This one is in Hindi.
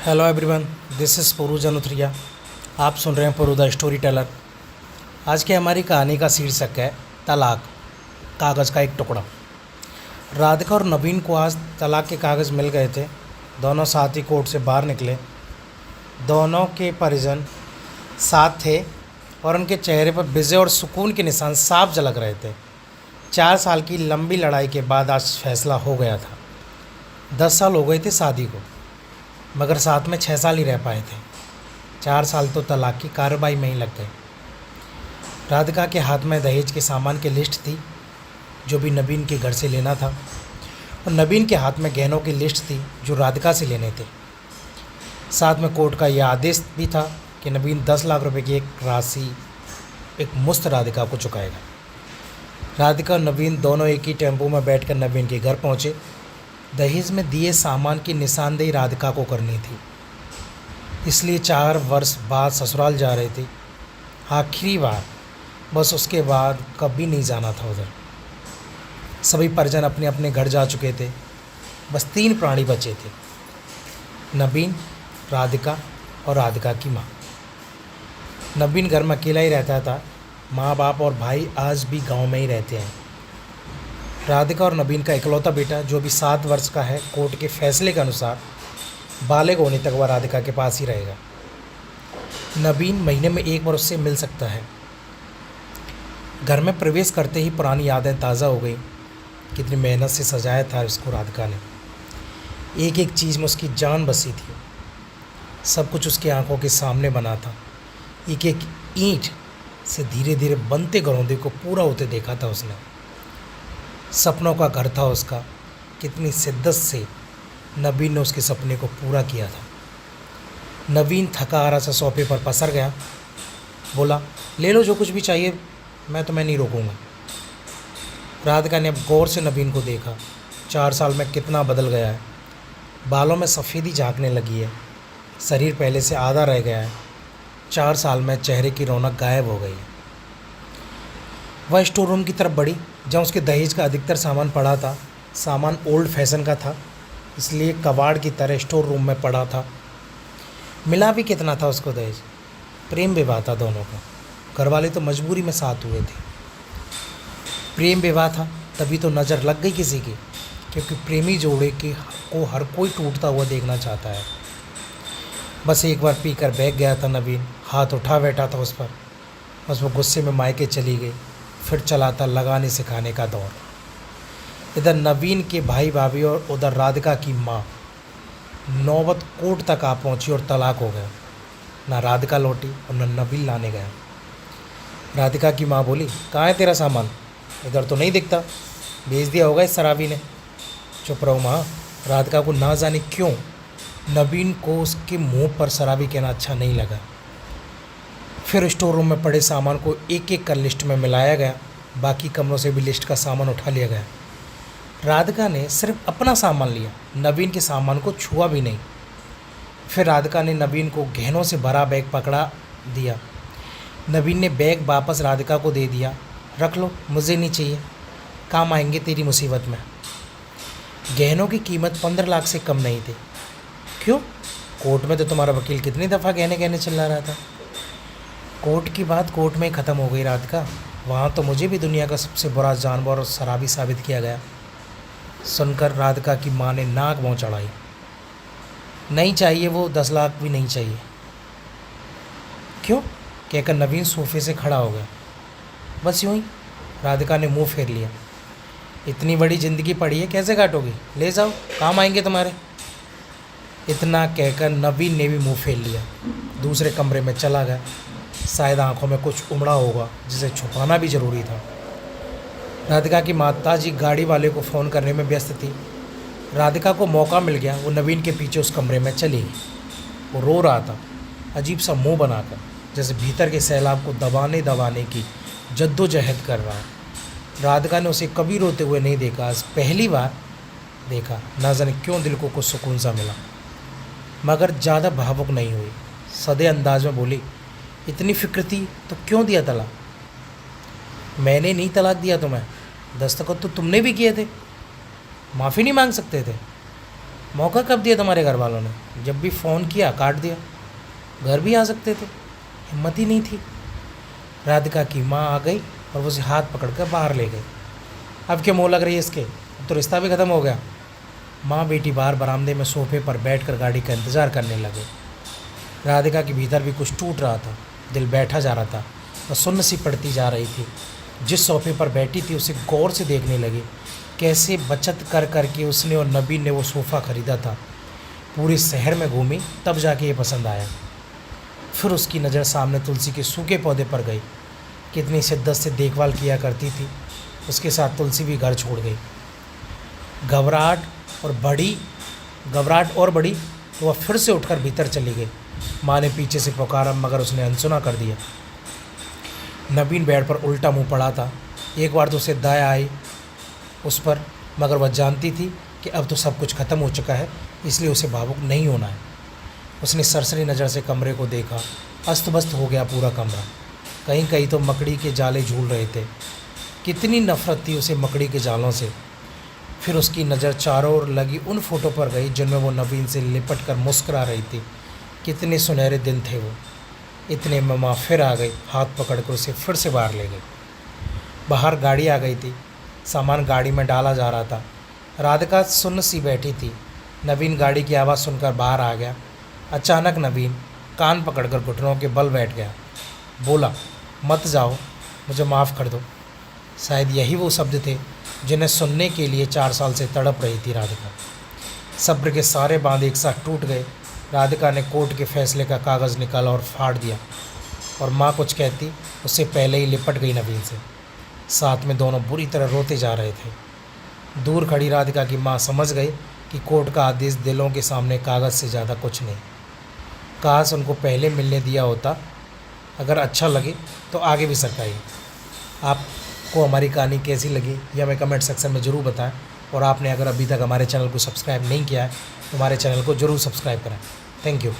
Hello everyone, this is Puruj Anuthriya. आप सुन रहे हैं पुरु द स्टोरी टेलर। आज की हमारी कहानी का शीर्षक है तलाक, कागज़ का एक टुकड़ा। राधिका और नवीन को आज तलाक के कागज़ मिल गए थे। दोनों साथ ही कोर्ट से बाहर निकले। दोनों के परिजन साथ थे और उनके चेहरे पर विजय और सुकून के निशान साफ झलक रहे थे। 4 साल की लंबी लड़ाई के बाद आज फैसला हो गया था। 10 साल हो गए थे शादी को, मगर साथ में 6 साल ही रह पाए थे। 4 साल तो तलाक की कार्रवाई में ही लग गए। राधिका के हाथ में दहेज के सामान की लिस्ट थी जो भी नवीन के घर से लेना था, और नवीन के हाथ में गहनों की लिस्ट थी जो राधिका से लेने थे। साथ में कोर्ट का यह आदेश भी था कि नवीन 10 लाख रुपए की एक राशि एक मुश्त राधिका को चुकाएगा। राधिका और नवीन दोनों एक ही टेम्पो में बैठकर नवीन के घर पहुंचे। दहेज में दिए सामान की निशानदेही राधिका को करनी थी, इसलिए 4 वर्ष बाद ससुराल जा रहे थे। आखिरी बार, बस उसके बाद कभी नहीं जाना था उधर। सभी परिजन अपने अपने घर जा चुके थे। बस 3 प्राणी बचे थे, नवीन, राधिका और राधिका की माँ। नवीन घर में अकेला ही रहता था। माँ बाप और भाई आज भी गांव में ही रहते हैं। राधिका और नवीन का इकलौता बेटा जो भी 7 वर्ष का है, कोर्ट के फैसले के अनुसार बालिग होने तक वह राधिका के पास ही रहेगा। नवीन महीने में 1 बार उससे मिल सकता है। घर में प्रवेश करते ही पुरानी यादें ताज़ा हो गई। कितनी मेहनत से सजाया था उसको राधिका ने। एक एक चीज़ में उसकी जान बसी थी। सब कुछ उसकी आंखों के सामने बना था। एक एक ईंट से धीरे धीरे बनते घरौंदे को पूरा होते देखा था उसने। सपनों का घर था उसका। कितनी शिद्दत से नवीन ने उसके सपने को पूरा किया था। नवीन थका हारा सा सोफे पर पसर गया। बोला, ले लो जो कुछ भी चाहिए, मैं तुम्हें नहीं रोकूंगा। राधिका ने अब गौर से नवीन को देखा। 4 साल में कितना बदल गया है। बालों में सफ़ेदी झांकने लगी है। शरीर पहले से आधा रह गया है। 4 साल में चेहरे की रौनक गायब हो गई है। वह स्टोर रूम की तरफ बढ़ी जहाँ उसके दहेज का अधिकतर सामान पड़ा था। सामान ओल्ड फैशन का था, इसलिए कबाड़ की तरह स्टोर रूम में पड़ा था। मिला भी कितना था उसको दहेज? प्रेम विवाह था दोनों का। घरवाले तो मजबूरी में साथ हुए थे। प्रेम विवाह था तभी तो नज़र लग गई किसी की, क्योंकि प्रेमी जोड़े को हर कोई टूटता हुआ देखना चाहता है। बस एक बार पीकर बैठ गया था नवीन। हाथ उठा बैठा था उस पर। बस वो गुस्से में मायके चली गई। फिर चला था लगाने सिखाने का दौर। इधर नवीन के भाई भाभी और उधर राधिका की माँ। नौबत कोर्ट तक आ पहुँची और तलाक हो गया। ना राधिका लौटी और न नवीन लाने गया। राधिका की माँ बोली, कहाँ है तेरा सामान? इधर तो नहीं दिखता, बेच दिया होगा इस शराबी ने। चुप रहो माँ। राधिका को ना जाने क्यों नवीन को उसके मुंह पर शराबी कहना अच्छा नहीं लगा। फिर स्टोर रूम में पड़े सामान को एक एक कर लिस्ट में मिलाया गया। बाकी कमरों से भी लिस्ट का सामान उठा लिया गया। राधिका ने सिर्फ अपना सामान लिया, नवीन के सामान को छुआ भी नहीं। फिर राधिका ने नवीन को गहनों से भरा बैग पकड़ा दिया। नवीन ने बैग वापस राधिका को दे दिया। रख लो, मुझे नहीं चाहिए, काम आएंगे तेरी मुसीबत में। गहनों की कीमत 15 लाख से कम नहीं थी। क्यों? कोर्ट में तो तुम्हारा वकील कितनी दफ़ा गहने गहने चिल्ला रहा था। कोर्ट की बात कोर्ट में ही ख़त्म हो गई राधिका। वहाँ तो मुझे भी दुनिया का सबसे बुरा जानवर और शराबी साबित किया गया। सुनकर राधिका की माँ ने नाक मुँह चढ़ाई। नहीं चाहिए, वो 10 लाख भी नहीं चाहिए। क्यों? कहकर नवीन सोफे से खड़ा हो गया। बस यूँ ही। राधिका ने मुंह फेर लिया। इतनी बड़ी ज़िंदगी पड़ी है, कैसे काटोगी? ले जाओ, काम आएंगे तुम्हारे। इतना कहकर नवीन ने भी मुंह फेर लिया। दूसरे कमरे में चला गया। शायद आंखों में कुछ उमड़ा होगा जिसे छुपाना भी ज़रूरी था। राधिका की माताजी गाड़ी वाले को फ़ोन करने में व्यस्त थी। राधिका को मौका मिल गया। वो नवीन के पीछे उस कमरे में चली गई। वो रो रहा था, अजीब सा मुंह बनाकर, जैसे भीतर के सैलाब को दबाने की जद्दोजहद कर रहा है। राधिका ने उसे कभी रोते हुए नहीं देखा। आज पहली बार देखा। ना जाने क्यों दिल को कुछ सुकून सा मिला, मगर ज़्यादा भावुक नहीं हुई। सदे अंदाज में बोली, इतनी फिक्र थी तो क्यों दिया तलाक? मैंने नहीं तलाक दिया तुम्हें, दस्तखत तो तुमने भी किए थे। माफ़ी नहीं मांग सकते थे? मौका कब दिया तुम्हारे घर वालों ने? जब भी फ़ोन किया काट दिया। घर भी आ सकते थे, हिम्मत ही नहीं थी। राधिका की माँ आ गई और वो उसे हाथ पकड़कर बाहर ले गई। अब क्या मोह लग रही है इसके? अब तो रिश्ता भी ख़त्म हो गया। माँ बेटी बाहर बरामदे में सोफे पर बैठकर गाड़ी का इंतज़ार करने लगे। राधिका के भीतर भी कुछ टूट रहा था, दिल बैठा जा रहा था और सुन्न सी पड़ती जा रही थी। जिस सोफे पर बैठी थी उसे गौर से देखने लगी। कैसे बचत कर करके उसने और नबीन ने वो सोफ़ा ख़रीदा था। पूरे शहर में घूमी तब जाके ये पसंद आया। फिर उसकी नज़र सामने तुलसी के सूखे पौधे पर गई। कितनी शिद्दत से देखभाल किया करती थी। उसके साथ तुलसी भी घर छोड़ गई। घबराहट और बड़ी तो वह फिर से उठकर भीतर चली गई। माँ ने पीछे से पुकारा मगर उसने अनसुना कर दिया। नबीन बेड पर उल्टा मुंह पड़ा था। एक बार तो उसे दया आई उस पर, मगर वह जानती थी कि अब तो सब कुछ ख़त्म हो चुका है, इसलिए उसे भावुक नहीं होना है। उसने सरसरी नज़र से कमरे को देखा। अस्त व्यस्त हो गया पूरा कमरा। कहीं कहीं तो मकड़ी के जाले झूल रहे थे। कितनी नफ़रत थी उसे मकड़ी के जालों से। फिर उसकी नज़र चारों ओर लगी उन फोटो पर गई जिनमें वो नवीन से लिपट कर मुस्करा रही थी। कितने सुनहरे दिन थे वो। इतने में माँ फिर आ गई, हाथ पकड़कर उसे फिर से बाहर ले गई। बाहर गाड़ी आ गई थी। सामान गाड़ी में डाला जा रहा था। राधिका सुन्न सी बैठी थी। नवीन गाड़ी की आवाज़ सुनकर बाहर आ गया। अचानक नवीन कान पकड़कर घुटनों के बल बैठ गया। बोला, मत जाओ, मुझे माफ़ कर दो। शायद यही वो शब्द थे जिन्हें सुनने के लिए 4 साल से तड़प रही थी राधिका। सब्र के सारे बांध एक साथ टूट गए। राधिका ने कोर्ट के फैसले का कागज़ निकाला और फाड़ दिया, और माँ कुछ कहती उससे पहले ही लिपट गई नवीन से। साथ में दोनों बुरी तरह रोते जा रहे थे। दूर खड़ी राधिका की माँ समझ गई कि कोर्ट का आदेश दिलों के सामने कागज़ से ज़्यादा कुछ नहीं। काश उनको पहले मिलने दिया होता। अगर अच्छा लगे तो आगे भी सरकाइए। आपको हमारी कहानी कैसी लगी यह हमें कमेंट सेक्शन में ज़रूर बताएं, और आपने अगर अभी तक हमारे चैनल को सब्सक्राइब नहीं किया है तो हमारे चैनल को ज़रूर सब्सक्राइब करें। Thank you.